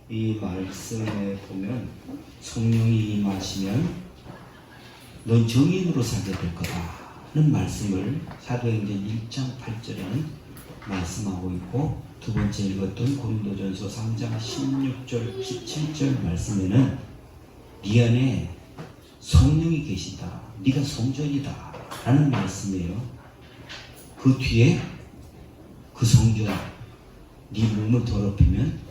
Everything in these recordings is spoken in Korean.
이 말씀에 보면 성령이 임하시면 넌 정인으로 살게 될 거다 하는 말씀을 사도행전 1장 8절에는 말씀하고 있고, 두 번째 읽었던 고린도전서 3장 16절 17절 말씀에는 네 안에 성령이 계시다, 네가 성전이다 라는 말씀이에요. 그 뒤에 그 성전, 네 몸을 더럽히면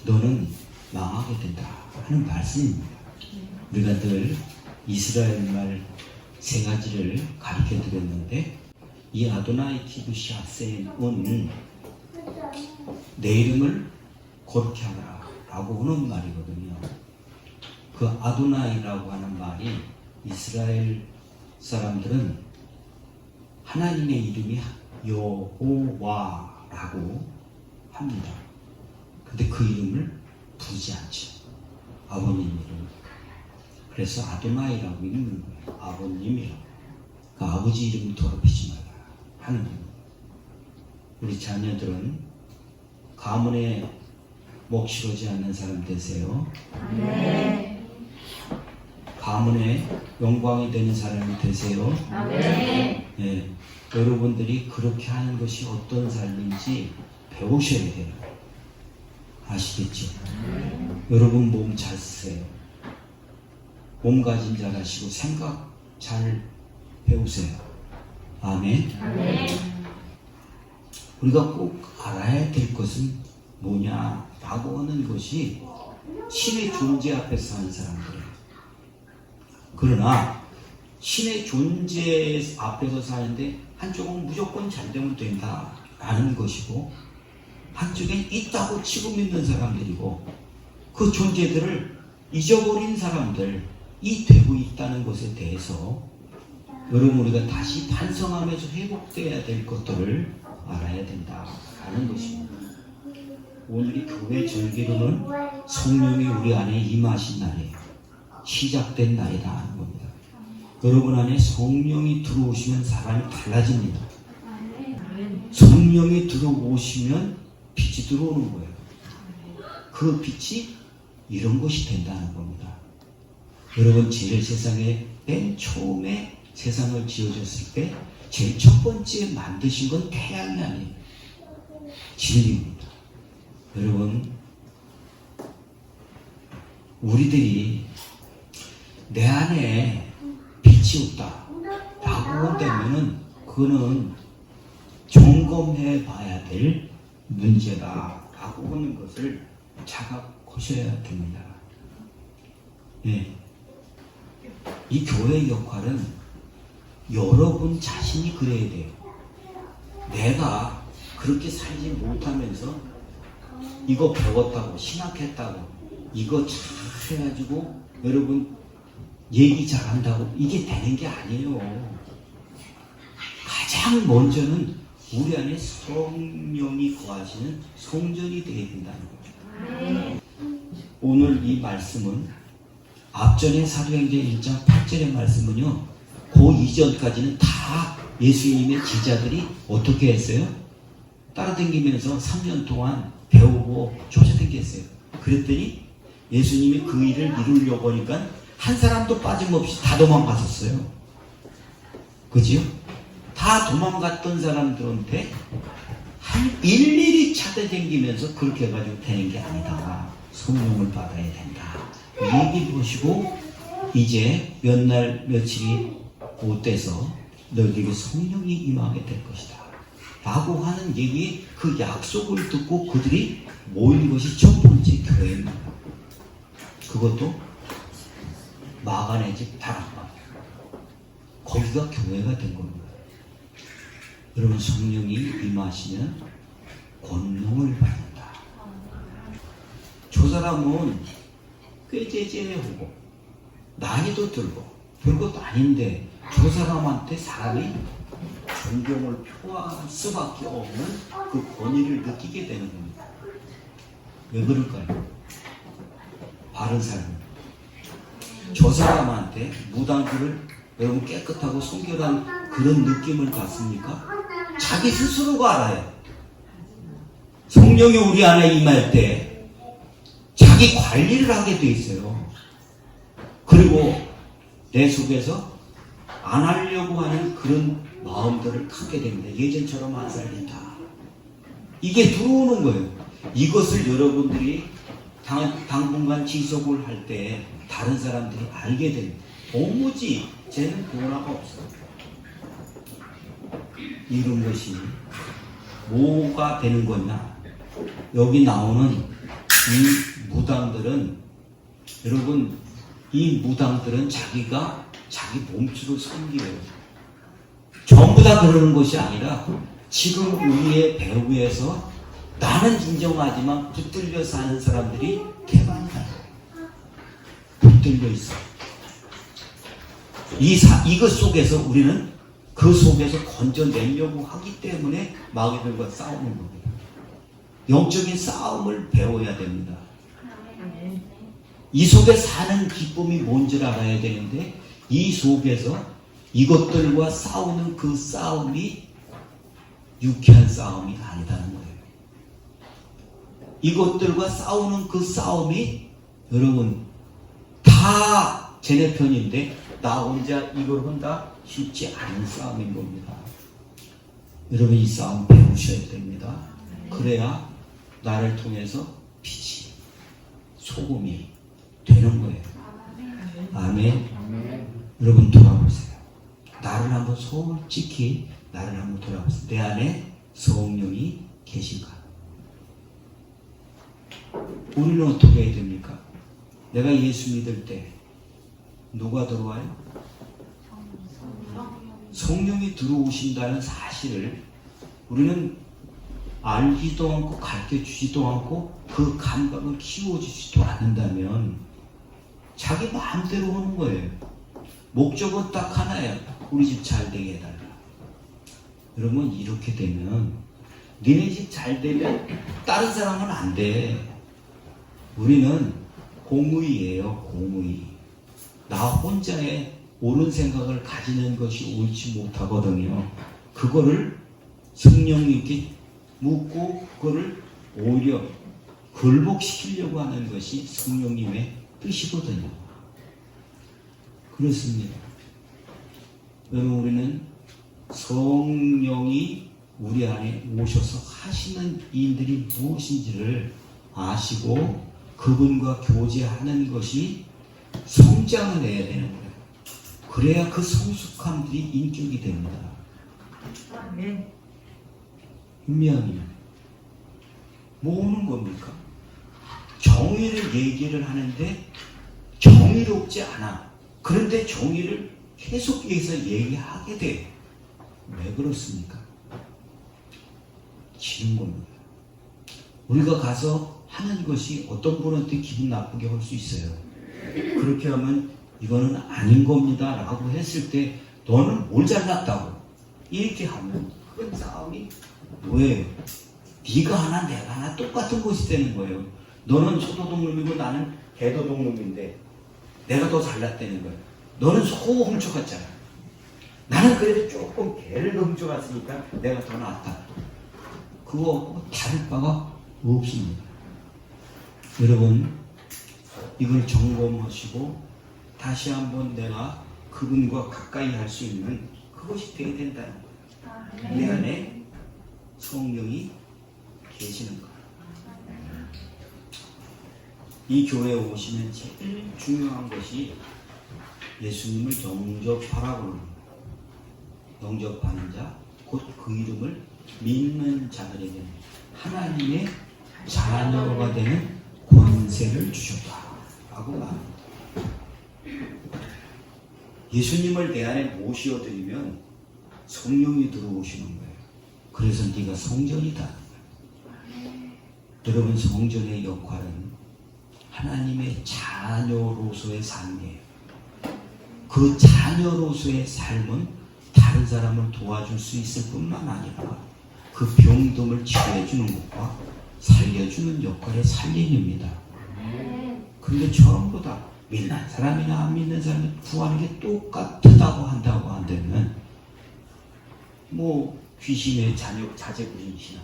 너는 망하게 된다 하는 말씀입니다. 우리가 늘 이스라엘 말 세 가지를 가르쳐 드렸는데, 이 아도나이 키두시 하셈은 내 이름을 거룩히 하라 라고 하는 말이거든요. 그 아도나이라고 하는 말이 이스라엘 사람들은 하나님의 이름이 여호와라고 합니다. 근데 그 이름을 부르지 않죠. 아버님 이름. 그래서 아도나이라고 읽는 거예요. 아버님이라고. 그 아버지 이름을 더럽히지 마라 하는 거예요. 우리 자녀들은 가문에 목 시러지 않는 사람 되세요. 네. 가문에 영광이 되는 사람이 되세요. 네. 네. 여러분들이 그렇게 하는 것이 어떤 삶인지 배우셔야 돼요. 아시겠죠? 여러분 몸 잘 쓰세요. 몸가짐 잘 하시고 생각 잘 배우세요. 아멘. 우리가 꼭 알아야 될 것은 뭐냐라고 하는 것이 신의 존재 앞에서 사는 사람들이에요. 그러나 신의 존재 앞에서 사는데 한쪽은 무조건 잘 되면 된다라는 것이고, 한쪽엔 있다고 치고 믿는 사람들이고, 그 존재들을 잊어버린 사람들이 되고 있다는 것에 대해서 여러분 우리가 다시 반성하면서 회복되어야 될 것들을 알아야 된다라는 것입니다. 오늘이 교회 절기로는 성령이 우리 안에 임하신 날이에요. 시작된 날이다 하는 겁니다. 여러분 안에 성령이 들어오시면 사람이 달라집니다. 성령이 들어오시면 빛이 들어오는 거예요. 그 빛이 이런 것이 된다는 겁니다. 여러분 제일 세상에 맨 처음에 세상을 지어줬을 때 제일 첫 번째 만드신 건 태양이 아니에요. 진리입니다. 여러분 우리들이 내 안에 빛이 없다 라고 한다면은 그거는 점검해 봐야 될 문제다 라고 하는 것을 자각하셔야 됩니다. 네. 이 교회의 역할은 여러분 자신이 그래야 돼요. 내가 그렇게 살지 못하면서 이거 배웠다고 신학했다고 이거 잘 해가지고 여러분 얘기 잘한다고 이게 되는 게 아니에요. 가장 먼저는 우리 안에 성령이 거하시는 성전이 되어야 된다는 거죠. 오늘 이 말씀은 앞전에 사도행전 1장 8절의 말씀은요, 그 이전까지는 다 예수님의 제자들이 어떻게 했어요? 따라다니면서 3년 동안 배우고 쫓아다녔어요. 그랬더니 예수님이 그 일을 이루려고 하니까 한 사람도 빠짐없이 다 도망갔었어요. 그지요? 다 도망갔던 사람들한테 일일이 찾아다니면서 그렇게 해가지고 되는 게 아니다. 성령을 받아야 된다. 얘기 보시고 이제 몇 날 며칠이 못 돼서 너희에게 성령이 임하게 될 것이다 라고 하는 얘기, 그 약속을 듣고 그들이 모인 것이 첫 번째 교회입니다. 그것도 마가네 집 다락방, 거기가 교회가 된 겁니다. 여러분 성령이 임하시면 권능을 받는다. 저 사람은 꾀죄죄하고 나이도 들고 별것도 아닌데 저 사람한테 사람이 존경을 표할 수밖에 없는 그 권위를 느끼게 되는 겁니다. 왜 그럴까요? 바른 삶. 저 사람한테 무당들을 여러분 깨끗하고 순결한 그런 느낌을 받습니까? 자기 스스로가 알아요. 성령이 우리 안에 임할 때 자기 관리를 하게 돼 있어요. 그리고 내 속에서 안 하려고 하는 그런 마음들을 갖게 됩니다. 예전처럼 안 살겠다. 이게 들어오는 거예요. 이것을 여러분들이 당분간 지속을 할 때 다른 사람들이 알게 됩니다. 도무지 쟤는 변화가 없어. 이런 것이 뭐가 되는 거냐? 여기 나오는 이 무당들은, 여러분, 이 무당들은 자기가 자기 몸수를 섬기려고 전부 다 그러는 것이 아니라 지금 우리의 배후에서 나는 인정하지만 붙들려 사는 사람들이 대만이다. 붙들려 있어. 이것 속에서 우리는 그 속에서 건져내려고 하기 때문에 마귀들과 싸우는 겁니다. 영적인 싸움을 배워야 됩니다. 이 속에 사는 기쁨이 뭔지를 알아야 되는데, 이 속에서 이것들과 싸우는 그 싸움이 유쾌한 싸움이 아니다는 거예요. 이것들과 싸우는 그 싸움이 여러분 다 쟤네 편인데 나 혼자 이걸 한다 쉽지 않은 싸움인 겁니다. 여러분 이 싸움 배우셔야 됩니다. 그래야 나를 통해서 빛이, 소금이 되는 거예요. 아멘. 여러분 돌아보세요. 나를 한번 솔직히 나를 한번 돌아보세요. 내 안에 성령이 계신가? 우리는 어떻게 해야 됩니까? 내가 예수 믿을 때 누가 들어와요? 성령이 들어오신다는 사실을 우리는 알지도 않고 가르쳐주지도 않고 그 감각을 키워주지도 않는다면 자기 마음대로 오는 거예요. 목적은 딱 하나예요. 우리 집 잘 되게 해달라. 여러분 이렇게 되면 니네 집 잘 되면 다른 사람은 안 돼. 우리는 공의예요. 공의. 나 혼자의 옳은 생각을 가지는 것이 옳지 못하거든요. 그거를 성령님께 묻고 그거를 오히려 굴복시키려고 하는 것이 성령님의 뜻이거든요. 그렇습니다. 여러분 우리는 성령이 우리 안에 오셔서 하시는 일들이 무엇인지를 아시고 그분과 교제하는 것이 성장을 해야 되는 거예요. 그래야 그 성숙함들이 인격이 됩니다. 분명히 뭐는 겁니까? 정의를 얘기를 하는데 정의롭지 않아. 그런데 정의를 계속해서 얘기하게 돼. 왜 그렇습니까? 지는 겁니다. 우리가 가서 하는 것이 어떤 분한테 기분 나쁘게 할 수 있어요. 그렇게 하면 이거는 아닌 겁니다 라고 했을 때 너는 뭘 잘났다고 이렇게 하면 그건 싸움이 뭐예요? 네가 하나 내가 하나 똑같은 것이 되는 거예요. 너는 소도둑놈이고 나는 개도둑놈인데 내가 더 잘났다는 거예요. 너는 소 훔쳐갔잖아. 나는 그래도 조금 개를 더 훔쳐갔으니까 내가 더 낫다. 그거 다를 바가 없습니다. 여러분 이걸 점검하시고 다시 한번 내가 그분과 가까이 할 수 있는 그것이 되어야 된다는 거예요. 내 안에 성령이 계시는 거예요. 이 교회에 오시면 제일 중요한 것이 예수님을 영접하라고 합니다. 영접하는 자, 곧 그 이름을 믿는 자들에게 하나님의 자녀가 되는 권세를 주셨다라고 말합니다. 예수님을 내 안에 모셔드리면 성령이 들어오시는 거예요. 그래서 네가 성전이다. 여러분 성전의 역할은 하나님의 자녀로서의 삶이에요. 그 자녀로서의 삶은 다른 사람을 도와줄 수 있을 뿐만 아니라 그 병듦을 치료해주는 것과 살려주는 역할의 살림입니다. 그런데 전부 다 믿는 사람이나 안 믿는 사람이 구하는 게 똑같다고 한다고 한다면 뭐 귀신의 자녀 자제분이시나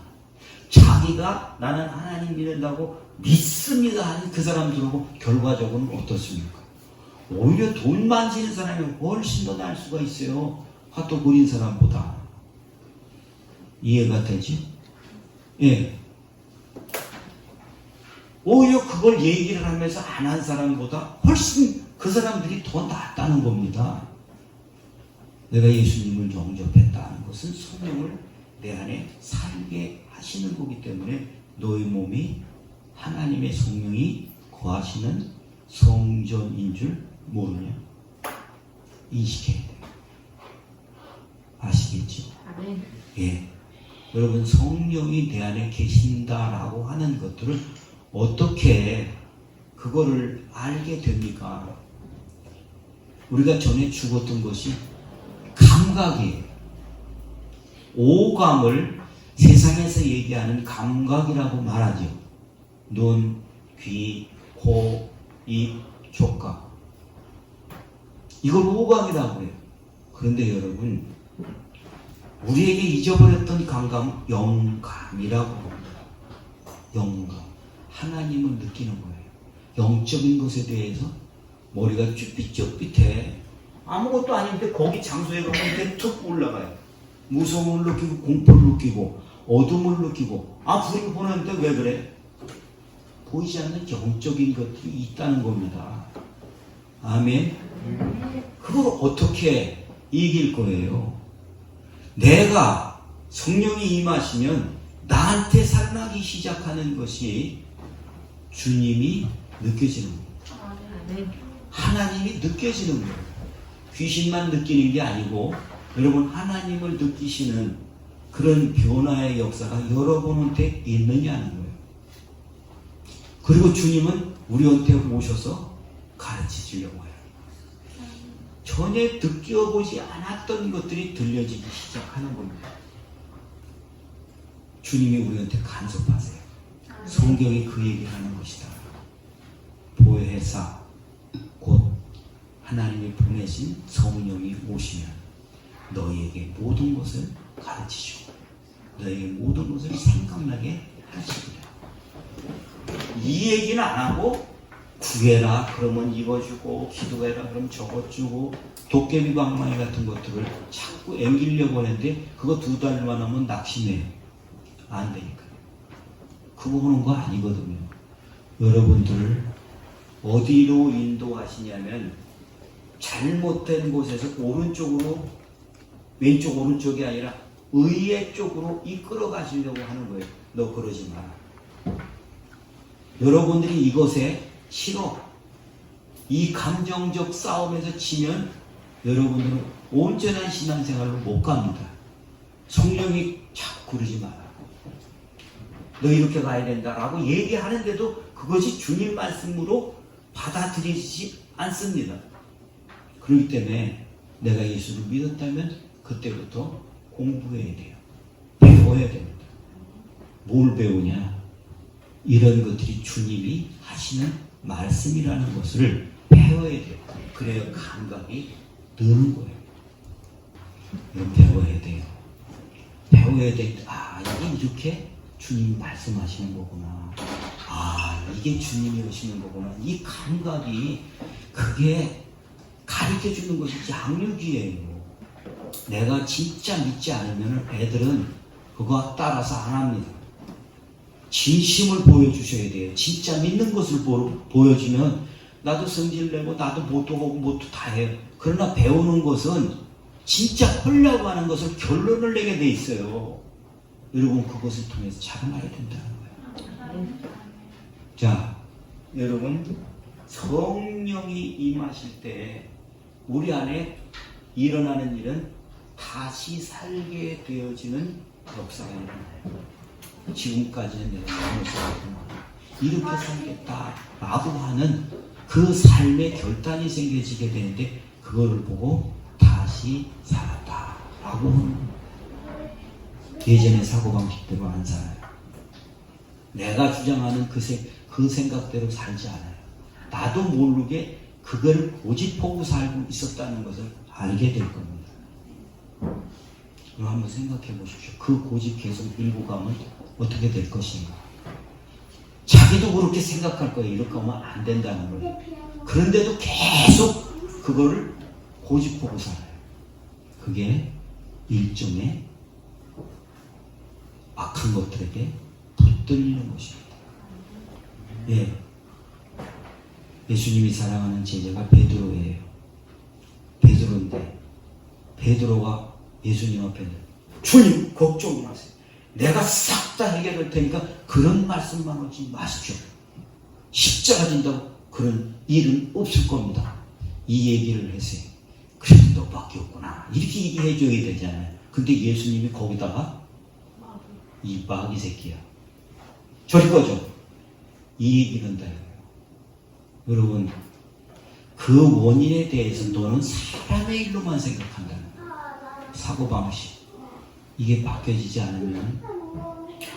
자기가 나는 하나님 믿는다고 믿습니다 하는 그 사람들하고 결과적으로는 어떻습니까? 오히려 돈 만지는 사람이 훨씬 더 나을 수가 있어요. 화또 부린 사람보다. 이해가 되지? 예. 오히려 그걸 얘기를 하면서 안 한 사람보다 훨씬 그 사람들이 더 낫다는 겁니다. 내가 예수님을 영접했다는 것은 성령을 내 안에 살게 하시는 거기 때문에 너희 몸이 하나님의 성령이 거하시는 성전인 줄 모르냐? 인식해야 돼요. 아시겠죠? 아멘. 예. 여러분, 성령이 내 안에 계신다라고 하는 것들을 어떻게 그거를 알게 됩니까? 우리가 전에 죽었던 것이 감각이에요. 오감을 세상에서 얘기하는 감각이라고 말하죠. 눈, 귀, 코, 입, 촉각. 이걸 오감이라고 해요. 그런데 여러분, 우리에게 잊어버렸던 감각은 영감이라고 합니다. 영감. 하나님을 느끼는 거예요. 영적인 것에 대해서 머리가 쭈삣쭈삣해. 아무것도 아닌데 거기 장소에 가면 툭 올라가요. 무서움을 느끼고 공포를 느끼고 어둠을 느끼고 불이 보는데 왜 그래? 보이지 않는 영적인 것들이 있다는 겁니다. 아멘. 그걸 어떻게 이길 거예요? 내가 성령이 임하시면 나한테 살아나기 시작하는 것이 주님이 느껴지는 거예요. 아멘. 하나님이 느껴지는 거예요. 귀신만 느끼는 게 아니고 여러분 하나님을 느끼시는 그런 변화의 역사가 여러분한테 있느냐는 거예요. 그리고 주님은 우리한테 오셔서 가르쳐 주려고 해요. 전혀 느껴보지 않았던 것들이 들려지기 시작하는 겁니다. 주님이 우리한테 간섭하세요. 성경이 그 얘기를 하는 것이다. 보혜사 곧 하나님이 보내신 성령이 오시면 너희에게 모든 것을 가르치시고 너희에게 모든 것을 생각나게 하시리라. 이 얘기는 안 하고 구해라 그러면 이거 주고 기도해라 그러면 저거 주고 도깨비 방망이 같은 것들을 자꾸 앵기려고 하는데 그거 2달만 하면 낙심해요. 안 되니까. 그거 하는 거 아니거든요. 여러분들을 어디로 인도하시냐면 잘못된 곳에서 오른쪽으로 왼쪽 오른쪽이 아니라 의의 쪽으로 이끌어 가시려고 하는 거예요. 너 그러지 마라. 여러분들이 이것에 싫어. 이 감정적 싸움에서 지면 여러분들은 온전한 신앙생활로 못 갑니다. 성령이 자꾸 그러지 마라. 너 이렇게 가야 된다라고 얘기하는데도 그것이 주님 말씀으로 받아들이지 않습니다. 그렇기 때문에 내가 예수를 믿었다면 그때부터 공부해야 돼요. 배워야 됩니다. 뭘 배우냐? 이런 것들이 주님이 하시는 말씀이라는 것을 배워야 돼요. 그래야 감각이 느는 거예요. 이건 배워야 돼요. 배워야 돼. 이게 이렇게 주님이 말씀하시는 거구나. 이게 주님이 오시는 거구나. 이 감각이 그게 가르쳐 주는 것이 양육이에요. 내가 진짜 믿지 않으면 애들은 그거 따라서 안 합니다. 진심을 보여주셔야 돼요. 진짜 믿는 것을 보여주면 나도 성질 내고 나도 못도 하고 못도 다 해요. 그러나 배우는 것은 진짜 하려고 하는 것을 결론을 내게 돼 있어요. 여러분 그것을 통해서 자라나야 된다는 거예요. 자, 여러분 성령이 임하실 때 우리 안에 일어나는 일은 다시 살게 되어지는 역사가 일어나요. 지금까지는 내가 잘못했구나. 이렇게 살겠다라고 하는 그 삶의 결단이 생겨지게 되는데 그거를 보고 다시 살았다라고 하는 거예요. 예전의 사고방식대로 안 살아요. 내가 주장하는 그 생각대로 살지 않아요. 나도 모르게 그걸 고집하고 살고 있었다는 것을 알게 될 겁니다. 그럼 한번 생각해 보십시오. 그 고집 계속 밀고 가면 어떻게 될 것인가? 자기 자기도 그렇게 생각할 거예요. 이렇게 하면 안 된다는 걸. 그런데도 계속 그거를 고집하고 살아요. 그게 일종의 악한 것들에게 붙들리는 것입니다. 예. 예수님이 사랑하는 제자가 베드로예요. 베드로인데 베드로가 예수님 앞에 주님 걱정 마세요. 내가 싹 다 해결할 테니까 그런 말씀만 하지 마십시오. 십자가 진다고 그런 일은 없을 겁니다. 이 얘기를 했어요. 그래도 너밖에 없구나. 이렇게 얘기해 줘야 되잖아요. 근데 예수님이 거기다가 이 마귀 새끼야. 저리 꺼져. 이 얘기를 한다. 여러분, 그 원인에 대해서 너는 사람의 일로만 생각한다는 사고방식. 이게 바뀌어지지 않으면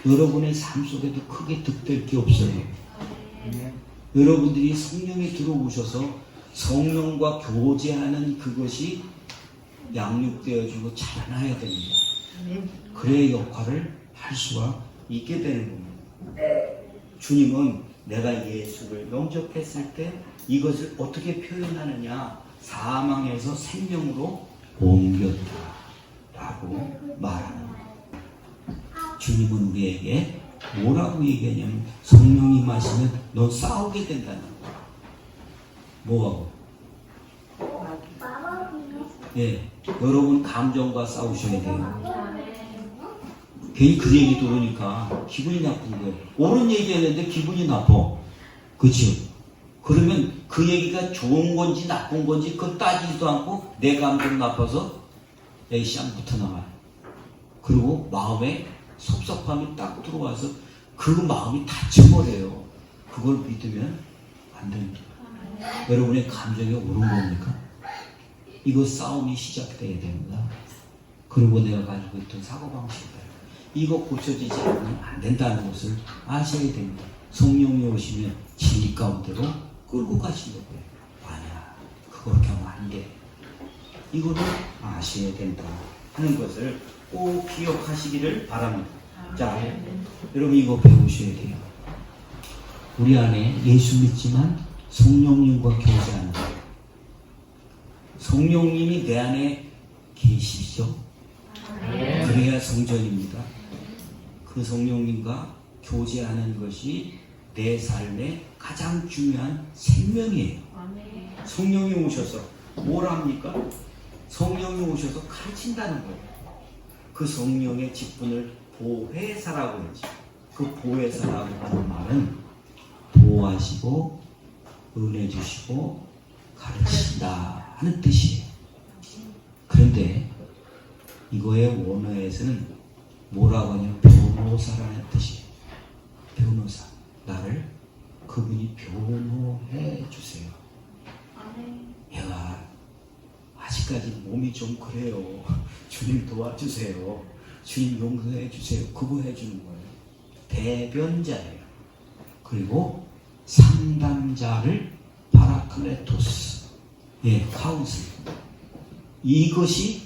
여러분의 삶 속에도 크게 득될 게 없어요. 여러분들이 성령이 들어오셔서 성령과 교제하는 그것이 양육되어지고 자라나야 됩니다. 그의 역할을 할 수가 있게 되는 겁니다. 주님은 내가 예수를 영접했을 때 이것을 어떻게 표현하느냐, 사망에서 생명으로 옮겼다 라고 말합니다. 주님은 우리에게 뭐라고 얘기하냐면 성령이 마시면 너 싸우게 된다는 거야. 뭐하고? 예, 여러분 감정과 싸우셔야 돼요. 괜히 그 얘기 들으니까 기분이 나쁜 거예요. 옳은 얘기했는데 기분이 나빠. 그치요? 그러면 그 얘기가 좋은 건지 나쁜 건지 그거 따지지도 않고 내 감정 나빠서 에이씨앙부터 나와요. 그리고 마음에 섭섭함이 딱 들어와서 그 마음이 다쳐버려요. 그걸 믿으면 안 됩니다. 여러분의 감정이 옳은 겁니까? 이거 싸움이 시작돼야 됩니다. 그리고 내가 가지고 있던 사고방식이다. 이거 고쳐지지 않으면 안 된다는 것을 아셔야 됩니다. 성령이 오시면 진리 가운데로 끌고 가시려고요. 아니야, 그렇게 하면 안 돼. 이거를 아셔야 된다 하는 것을 꼭 기억하시기를 바랍니다. 자, 여러분 이거 배우셔야 돼요. 우리 안에 예수 믿지만 성령님과 교제하는 거예요. 성령님이 내 안에 계시죠? 그래야 성전입니다. 그 성령님과 교제하는 것이 내 삶의 가장 중요한 생명이에요. 성령이 오셔서 뭘 합니까? 성령이 오셔서 가르친다는 거예요. 그 성령의 직분을 보혜사라고 그러지. 그 보혜사라고 하는 말은 보호하시고 은혜 주시고 가르친다 하는 뜻이에요. 그런데 이거의 원어에서는 뭐라고 하냐면 변호사라는 뜻이에요. 변호사. 나를 그분이 변호해 주세요. 얘가 아직까지 몸이 좀 그래요. 주님 도와주세요. 주님 용서해 주세요. 그거 해주는 거예요. 대변자예요. 그리고 상담자를 파라클레토스. 예, 카운슬. 이것이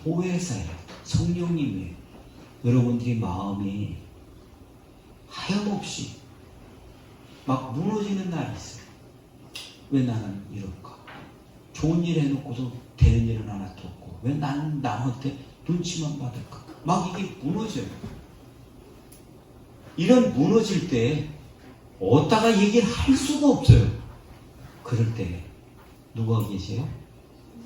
보혜사예요. 성령님이에요. 여러분들이 마음이 하염없이 막 무너지는 날이 있어요. 왜 나는 이럴까? 좋은 일 해놓고도 되는 일은 하나도 없고 왜 나는 남한테 눈치만 받을까? 막 이게 무너져요. 이런 무너질 때 어디다가 얘기를 할 수가 없어요. 그럴 때 누가 계세요?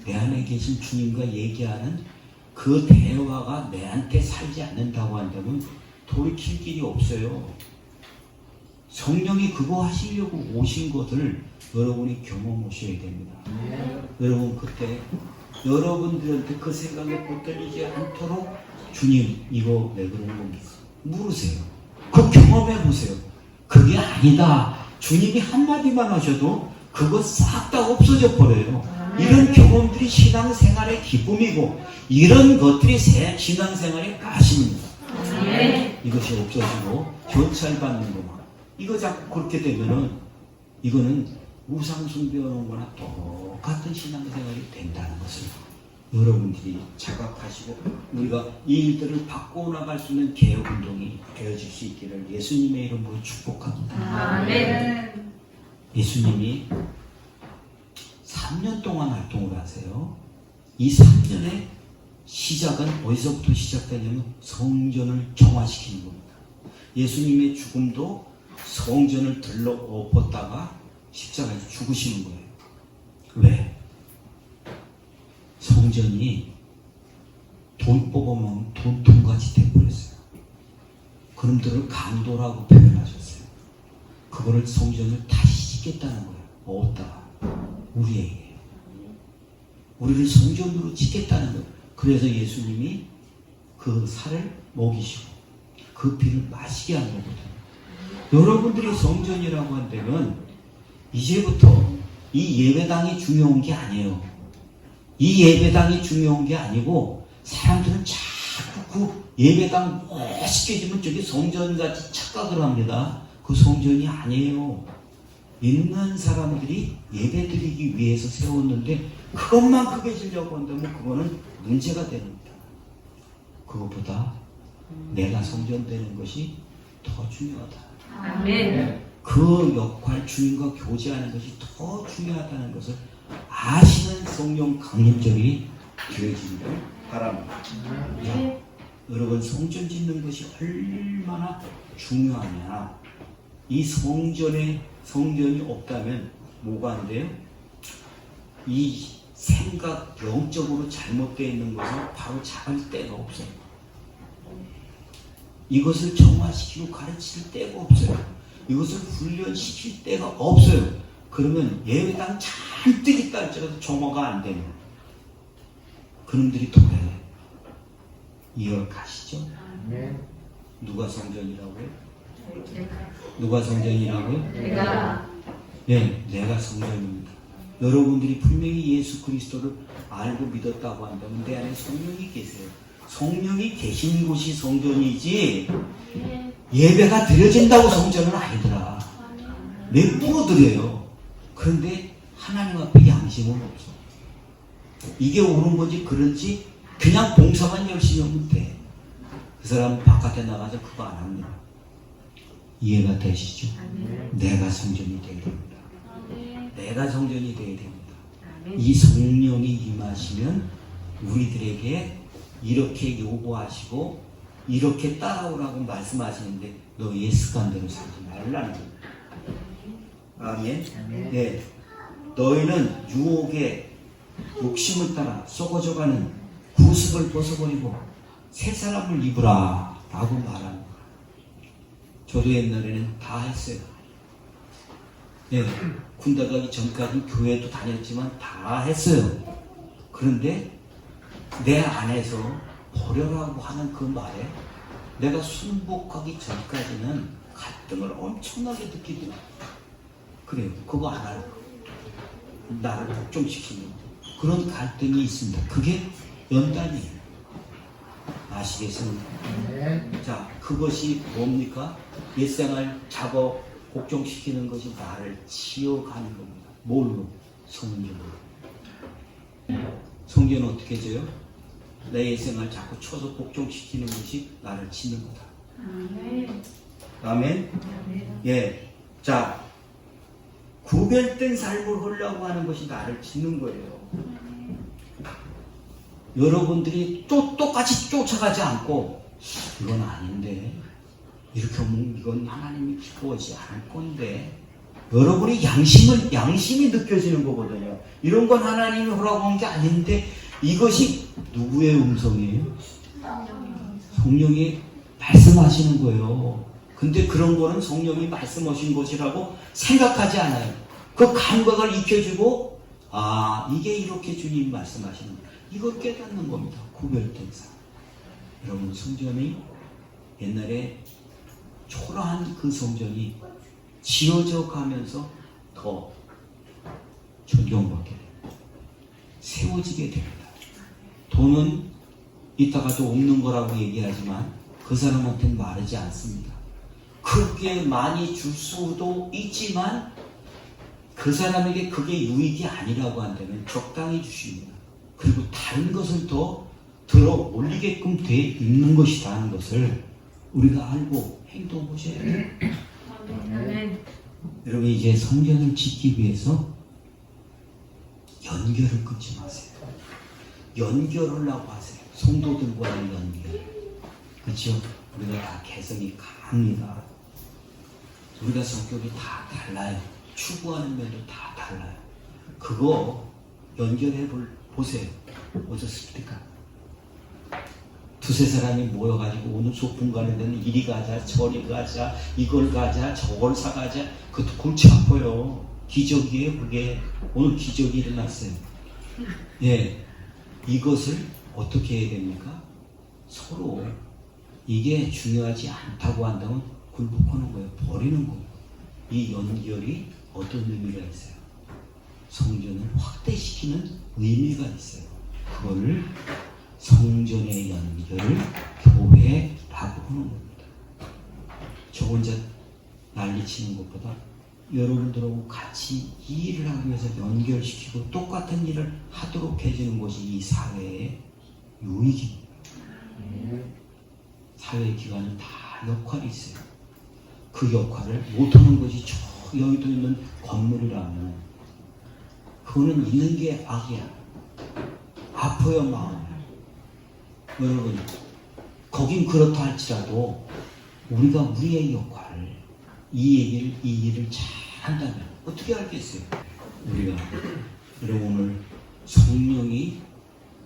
내 안에 계신 주님과 얘기하는 그 대화가 내한테 살지 않는다고 한다면 돌이킬 길이 없어요. 성령이 그거 하시려고 오신 것을 여러분이 경험하셔야 됩니다. 여러분 그때 여러분들한테 그 생각에 붙들리지 않도록 주님 이거 왜 그런 겁니까? 물으세요. 그 경험해 보세요. 그게 아니다. 주님이 한마디만 하셔도 그거 싹 다 없어져 버려요. 이런 경험들이 신앙생활의 기쁨이고 이런 것들이 신앙생활의 가심입니다. 이것이 없어지고 견찰받는 거만 이거 자꾸 그렇게 되면은 이거는 우상숭배하는 거나 똑같은 신앙생활이 된다는 것을 여러분들이 자각하시고 우리가 이 일들을 바꿔나갈 수 있는 개혁운동이 되어질 수 있기를 예수님의 이름으로 축복합니다. 아멘. 예수님이 3년 동안 활동을 하세요. 이 3년의 시작은 어디서부터 시작되냐면 성전을 정화시키는 겁니다. 예수님의 죽음도 성전을 들러 엎었다가 십자가에서 죽으시는 거예요. 왜? 성전이 돈 뽑아먹으면 돈통같이 돼버렸어요. 그놈들을 강도라고 표현하셨어요. 그거를 성전을 다시 짓겠다는 거예요. 어디다가? 우리에게. 우리를 성전으로 짓겠다는 거예요. 그래서 예수님이 그 살을 먹이시고 그 피를 마시게 한 거거든요. 여러분들이 성전이라고 한다면 이제부터 이 예배당이 중요한 게 아니에요. 이 예배당이 중요한 게 아니고 사람들은 자꾸 그 예배당 멋있게 지면 저게 성전같이 착각을 합니다. 그 성전이 아니에요. 있는 사람들이 예배드리기 위해서 세웠는데 그것만 크게 지려고 한다면 그거는 문제가 됩니다. 그것보다 내가 성전되는 것이 더 중요하다. 아멘. 그 역할 주님과 교제하는 것이 더 중요하다는 것을 아시는 성령 강림절이 되어지기를 바랍니다. 자, 여러분 성전 짓는 것이 얼마나 중요하냐. 이 성전이 없다면 뭐가 안 돼요? 이 생각 영적으로 잘못되어 있는 것을 바로 잡을 데가 없어요. 이것을 정화시키고 가르칠 데가 없어요. 이것을 훈련시킬 데가 없어요. 그러면 예배당 잔뜩 있다 할지라도 정화가 안 되면 그놈들이 도래 이어가시죠. 누가 성전이라고요? 누가 성전이라고요? 내가. 네, 내가 성전입니다. 여러분들이 분명히 예수 그리스도를 알고 믿었다고 한다면 내 안에 성령이 계세요. 성령이 계신 곳이 성전이지 예배가 드려진다고 성전은 아니더라. 맹부로 드려요. 그런데 하나님 앞에 양심은 없어. 이게 옳은 건지 그런지 그냥 봉사만 열심히 하면 돼. 그 사람은 바깥에 나가서 그거 안 합니다. 이해가 되시죠? 내가 성전이 되어야 됩니다. 내가 성전이 되어야 됩니다. 이 성령이 임하시면 우리들에게 이렇게 요구하시고 이렇게 따라오라고 말씀하시는데 너희의 습관대로 살지 말라는 거예요. 아멘. 네. 너희는 유혹에 욕심을 따라 썩어져가는 구습을 벗어버리고 새 사람을 입으라 라고 말하는 거예요. 저도 옛날에는 다 했어요. 네. 군대 가기 전까지 교회도 다녔지만 다 했어요. 그런데 내 안에서 버려라고 하는 그 말에 내가 순복하기 전까지는 갈등을 엄청나게 느끼더라고요. 그래요. 그거 안 하고 나를 복종시키는 그런 갈등이 있습니다. 그게 연단이에요. 아시겠습니까? 자, 그것이 뭡니까? 옛생활 작업 복종시키는 것이 나를 치어가는 겁니다. 뭘로? 성전으로. 성전은 어떻게 해줘요? 내 옛생활 자꾸 쳐서 복종시키는 것이 나를 치는 거다. 아멘. 예. 자, 구별된 삶을 하려고 하는 것이 나를 짓는 거예요. 여러분들이 똑같이 쫓아가지 않고 이건 아닌데 이렇게 하면 이건 하나님이 기뻐하지 않을 건데 여러분이 양심이 느껴지는 거거든요. 이런 건 하나님이 하라고 한 게 아닌데 이것이 누구의 음성이에요? 성령이 말씀하시는 거예요. 근데 그런 거는 성령이 말씀하신 것이라고 생각하지 않아요. 그 감각을 익혀주고 이게 이렇게 주님 말씀하시는 거예요. 이걸 깨닫는 겁니다. 구별된 삶. 여러분 성전이 옛날에 초라한 그 성전이 지어져 가면서 더 존경받게 됩니다. 세워지게 됩니다. 돈은 이따가도 없는 거라고 얘기하지만 그 사람한테는 마르지 않습니다. 크게 많이 줄 수도 있지만 그 사람에게 그게 유익이 아니라고 한다면 적당히 주십니다. 그리고 다른 것을 더 들어 올리게끔 돼 있는 것이다 하는 것을 우리가 알고 행동 보셔야 돼요. 아멘. 여러분 이제 성전을 짓기 위해서 연결을 끊지 마세요. 연결을 하고 하세요. 성도들과의 연결. 그렇죠? 우리가 다 개성이 강합니다. 우리가 성격이 다 달라요. 추구하는 면도 다 달라요. 그거 연결해 보세요. 어떻습니까? 두세 사람이 모여가지고 오늘 소풍 가는 데는 이리 가자 저리 가자 이걸 가자 저걸 사가자 그것도 골치 아파요. 기적이에요. 그게 오늘 기적이 일어났어요. 예, 이것을 어떻게 해야 됩니까? 서로 이게 중요하지 않다고 한다면 굴복하는 거예요. 버리는 거예요. 이 연결이 어떤 의미가 있어요? 성전을 확대시키는 의미가 있어요. 그거를 성전의 연결을 교회라고 하는 겁니다. 저 혼자 난리치는 것보다 여러분들하고 같이 이 일을 하기 위해서 연결시키고 똑같은 일을 하도록 해주는 것이 이 사회의 유익입니다. 사회 기관은 다 역할이 있어요. 그 역할을 못하는 것이 저 여기도 있는 건물이라면 그거는 있는 게 악이야. 아파요 마음이. 여러분 거긴 그렇다 할지라도 우리가 우리의 역할을 이 일을 잘 한다면 어떻게 알겠어요? 우리가 여러분 오늘 성령이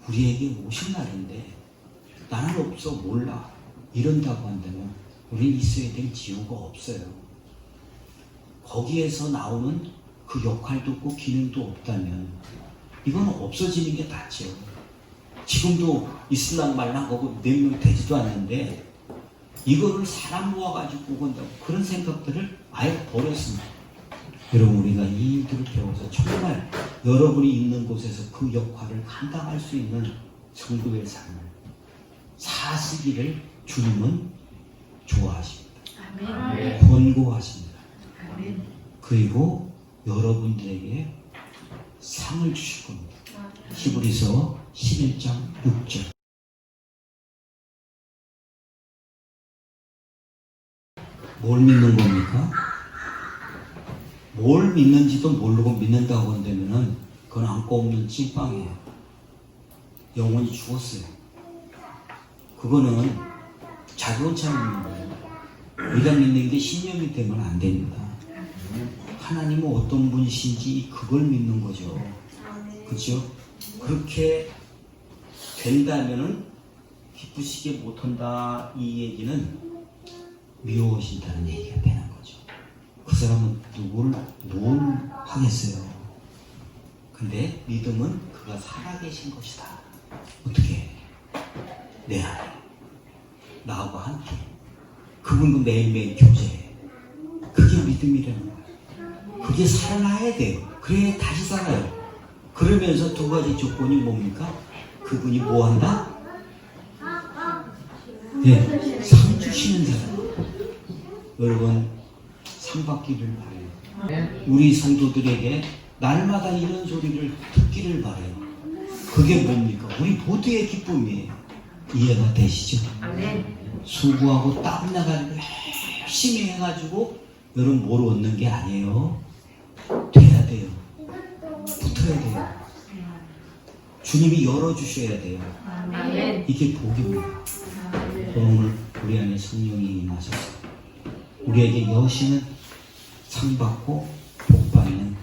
우리에게 오신 날인데 나는 없어 몰라 이런다고 한다면 우리는 있어야 될 지우가 없어요. 거기에서 나오는 그 역할도 없고 기능도 없다면 이건 없어지는 게 낫죠. 지금도 있을랑 말랑 하고 몇 명 되지도 않는데 이거를 사람 모아가지고 온다고 그런 생각들을 아예 버렸습니다. 여러분 우리가 이 일들을 배워서 정말 여러분이 있는 곳에서 그 역할을 감당할 수 있는 성도의 삶을 사시기를 주님은 좋아하십니다. 아멘. 권고하십니다. 아멘. 그리고 여러분들에게 상을 주실 겁니다. 히브리서 11장 6절. 뭘 믿는 겁니까? 뭘 믿는지도 모르고 믿는다고 한다면은 그건 안고 없는 찐빵이에요. 영혼이 죽었어요. 그거는 자기혼차 믿는 거예요. 우리가 믿는 게 신념이 되면 안 됩니다. 하나님은 어떤 분이신지 그걸 믿는 거죠. 그렇죠? 그렇게 된다면은 기쁘시게 못한다 이 얘기는 미워하신다는 얘기가 되는 거죠. 그 사람은 뭘 하겠어요? 근데 믿음은 그가 살아계신 것이다. 어떻게? 내 안에 나하고 함께 그분도 매일매일 교제해. 그게 믿음이라는 거예요. 그게 살아나야 돼요. 그래야 다시 살아요. 그러면서 두 가지 조건이 뭡니까? 그분이 뭐 한다? 네, 상 주시는 사람. 여러분 상 받기를 바래요. 우리 성도들에게 날마다 이런 소리를 듣기를 바래요. 그게 뭡니까? 우리 모두의 기쁨이에요. 이해가 되시죠? 수고하고 땀 나가지고 열심히 해가지고 여러분 뭘 얻는 게 아니에요. 돼야 돼요. 붙어야 돼요. 주님이 열어주셔야 돼요. 이게 복입니다. 오늘 우리 안에 성령이 임하셔서 우리에게 여시는 상 받고 복 받는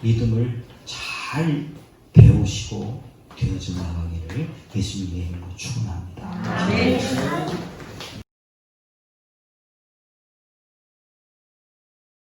믿음을 잘 배우시고 되어져 나가기를 예수님의 이름으로 축원합니다.